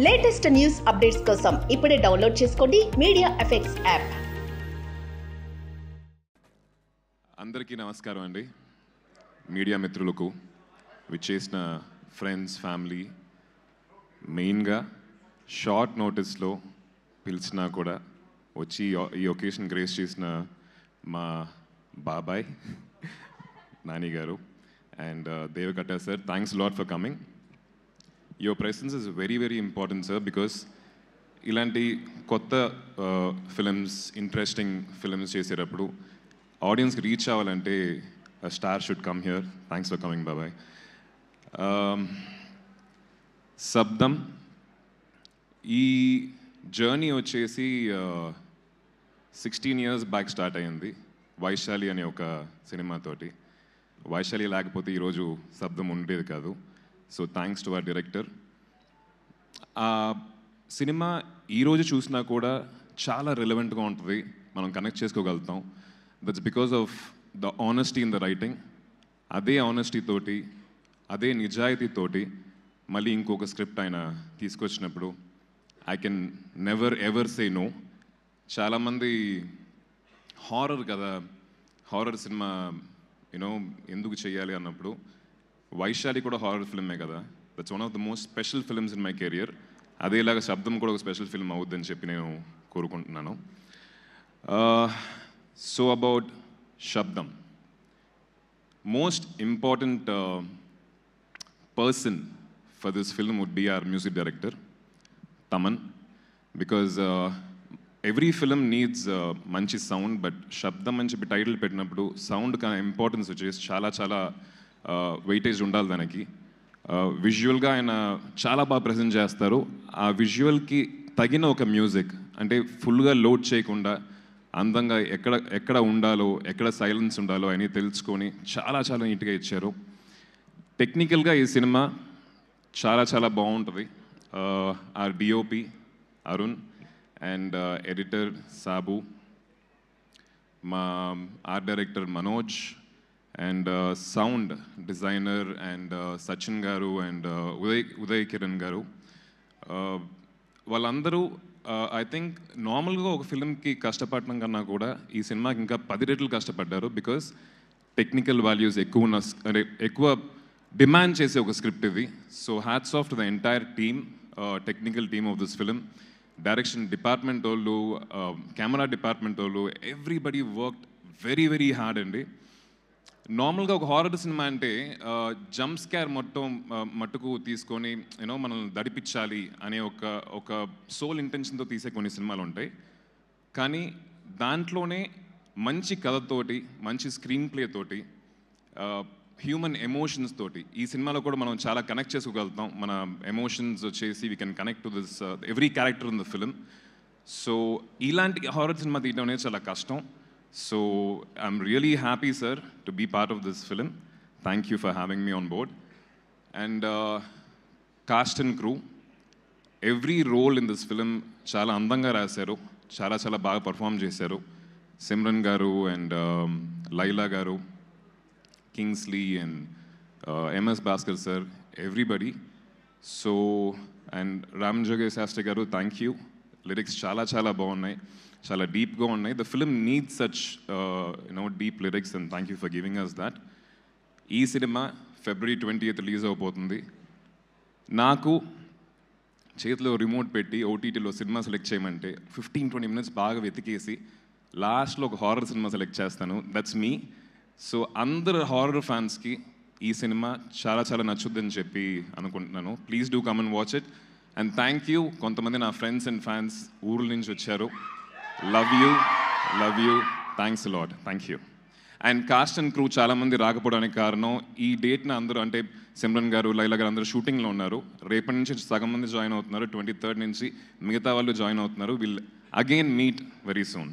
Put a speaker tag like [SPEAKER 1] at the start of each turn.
[SPEAKER 1] Latest news updates కోసం ఇప్పుడే download చేసుకోండి మీడియా ఎఫెక్ట్స్ యాప్.
[SPEAKER 2] అందరికీ నమస్కారం అండి. మీడియా మిత్రులకు, విచ్చేసిన ఫ్రెండ్స్, ఫ్యామిలీ, మెయిన్గా షార్ట్ నోటీస్లో పిలిచినా కూడా వచ్చి ఈ ఒకేషన్ గ్రేస్ చేసిన మా బాబాయ్ నాని గారు and Deva Katta sir, thanks lot for coming. Your presence is very very important sir, because ఇలాంటి కొత్త ఫిలిమ్స్, ఇంట్రెస్టింగ్ ఫిలిమ్స్ చేసేటప్పుడు ఆడియన్స్కి రీచ్ అవ్వాలంటే star should come here. Thanks for coming బాబాయ్. శబ్దం ఈ జర్నీ వచ్చేసి 16 years బ్యాక్ స్టార్ట్ అయ్యింది వైశాలి అనే ఒక సినిమాతోటి. వైశాలి లేకపోతే ఈరోజు శబ్దం ఉండేది కాదు. So thanks to our director. ఆ సినిమా ఈరోజు చూసినా కూడా చాలా రిలవెంట్గా ఉంటుంది, మనం కనెక్ట్ చేసుకోగలుగుతాం. That's because of the honesty in the writing. అదే ఆనెస్టీ తోటి, అదే నిజాయితీతోటి మళ్ళీ ఇంకొక స్క్రిప్ట్ ఆయన తీసుకొచ్చినప్పుడు I can never ever say no. చాలామంది హారర్ కదా, హారర్ సినిమా యూనో ఎందుకు చేయాలి అన్నప్పుడు వైశాలి కూడా హారర్ ఫిల్మే కదా. That's one of the most special films in my career. అదేలాగా శబ్దం కూడా ఒక స్పెషల్ ఫిల్మ్ అవుద్దని చెప్పి నేను కోరుకుంటున్నాను. సో అబౌట్ శబ్దం, most important person for this film would be our music director, Taman, because every film needs manchi sound, but Shabdam అని చెప్పి టైటిల్ పెట్టినప్పుడు సౌండ్ కా ఇంపార్టెన్స్ వచ్చేసి చాలా చాలా వెయిటేజ్ ఉండాలి దానికి. విజువల్గా ఆయన చాలా బాగా ప్రజెంట్ చేస్తారు. ఆ విజువల్కి తగిన ఒక మ్యూజిక్, అంటే ఫుల్గా లోడ్ చేయకుండా అందంగా ఎక్కడ ఉండాలో, ఎక్కడ సైలెన్స్ ఉండాలో అని తెలుసుకొని చాలా చాలా నీట్గా ఇచ్చారు. టెక్నికల్గా ఈ సినిమా చాలా చాలా బాగుంటుంది. ఆ DOP Arun and editor Sabu, మా art director Manoj and sound designer and Sachin గారు అండ్ ఉదయ్ కిరణ్ గారు, వాళ్ళందరూ ఐ థింక్ నార్మల్గా ఒక ఫిల్మ్కి కష్టపడడం కన్నా కూడా ఈ సినిమాకి ఇంకా 10 రెట్లు కష్టపడ్డారు. బికాస్ టెక్నికల్ వాల్యూస్ ఎక్కువ డిమాండ్ చేసే ఒక స్క్రిప్ట్ ఇది. So hats off to the entire team, technical team of this film. Direction department వాళ్ళు, కెమెరా డిపార్ట్మెంట్ వాళ్ళు, everybody worked very very hard అండి. నార్మల్గా ఒక హారర్ సినిమా అంటే జంప్ స్కేర్ మట్టుకు తీసుకొని యూనో మనల్ని దడిపించాలి అనే ఒక సోల్ ఇంటెన్షన్తో తీసే కొన్ని సినిమాలు ఉంటాయి. కానీ దాంట్లోనే మంచి కథతోటి, మంచి స్క్రీన్ ప్లే తోటి, హ్యూమన్ ఎమోషన్స్ తోటి ఈ సినిమాలో కూడా మనం చాలా కనెక్ట్ చేసుకోగలుగుతాం. మన ఎమోషన్స్ వచ్చేసి we can connect to this every character in the film. So ఇలాంటి హారర్ సినిమా తీయడం అనేది చాలా కష్టం. So I'm really happy sir to be part of this film. Thank you for having me on board. And cast and crew, every role in this film చాలా అందంగా రాశారు, చాలా చాలా బాగా పర్ఫామ్ చేశారు. సిమ్రన్ గారు అండ్ లైలా గారు, Kingsley and MS Bhaskar sir, everybody. So and Ram Joge Sastry garu, thank you. Lyrics chala chala baagunnai, chala deep ga unnai. The film needs such deep lyrics, and thank you for giving us that. Ee cinema February 20th release avbotundi. Naaku చేతిలో remote పెట్టి ఓటీటీలో cinema select చేయమంటే 15-20 minutes బాగా వెతికేసి లాస్ట్లో ఒక horror cinema select చేస్తాను. That's me. So అందరు horror ఫ్యాన్స్కి ఈ సినిమా చాలా చాలా నచ్చుద్దని చెప్పి అనుకుంటున్నాను. Please do come and watch it. And thank you, కొంతమంది నా ఫ్రెండ్స్ అండ్ ఫ్యాన్స్ ఊర్ల నుంచి వచ్చారు. Love you, thanks lot, thank you. And cast and crew చాలామంది రాకపోవడానికి కారణం ఈ డేట్న అందరూ, అంటే సిమ్రన్ గారు, లైలా గారు అందరూ షూటింగ్లో ఉన్నారు. రేపటి నుంచి సగం మంది జాయిన్ అవుతున్నారు, 23rd నుంచి మిగతా వాళ్ళు జాయిన్ అవుతున్నారు. Will again meet very soon.